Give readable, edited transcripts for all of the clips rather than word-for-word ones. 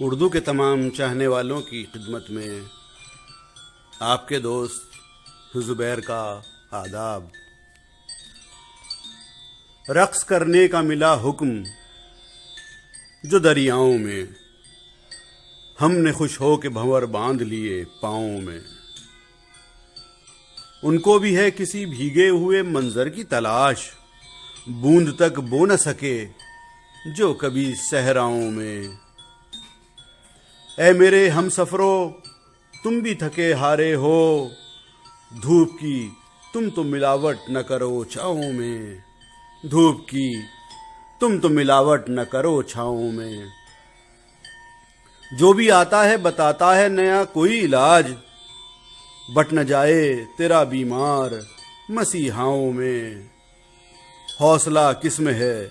اردو کے تمام چاہنے والوں کی خدمت میں آپ کے دوست زبیر کا آداب۔ رقص کرنے کا ملا حکم جو دریاؤں میں، ہم نے خوش ہو کے بھنور باندھ لیے پاؤں میں۔ ان کو بھی ہے کسی بھیگے ہوئے منظر کی تلاش، بوند تک بو نہ سکے جو کبھی صحراؤں میں۔ اے میرے ہم سفرو تم بھی تھکے ہارے ہو، دھوپ کی تم تو ملاوٹ نہ کرو چھاؤں میں، دھوپ کی تم تو ملاوٹ نہ کرو چھاؤں میں۔ جو بھی آتا ہے بتاتا ہے نیا کوئی علاج، بٹ نہ جائے تیرا بیمار مسیحاؤں میں۔ حوصلہ کس میں ہے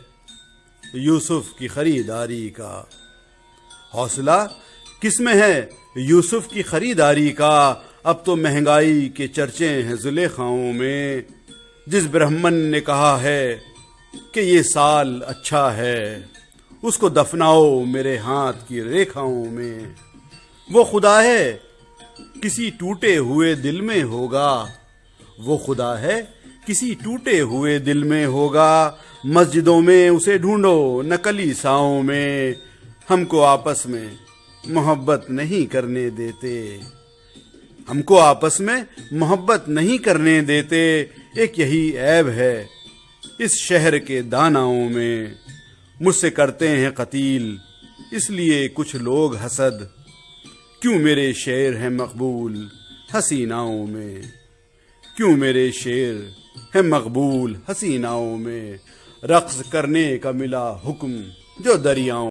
یوسف کی خریداری کا، حوصلہ کس میں ہے یوسف کی خریداری کا۔ اب تو مہنگائی کے چرچے ہیں زلیخاؤں میں، جس برہمن نے کہا ہے کہ یہ سال اچھا ہے، اس کو دفناؤ میرے ہاتھ کی ریکھاؤں میں۔ وہ خدا ہے کسی ٹوٹے ہوئے دل میں ہوگا، وہ خدا ہے کسی ٹوٹے ہوئے دل میں ہوگا۔ مسجدوں میں اسے ڈھونڈو نہ کلیساؤں میں، ہم کو آپس میں محبت نہیں کرنے دیتے، ہم کو آپس میں محبت نہیں کرنے دیتے۔ ایک یہی عیب ہے اس شہر کے داناؤں میں، مجھ سے کرتے ہیں قتیل اس لیے کچھ لوگ حسد، کیوں میرے شعر ہیں مقبول حسیناؤں میں، کیوں میرے شعر ہیں مقبول حسیناؤں میں۔ رقص کرنے کا ملا حکم جو دریاؤں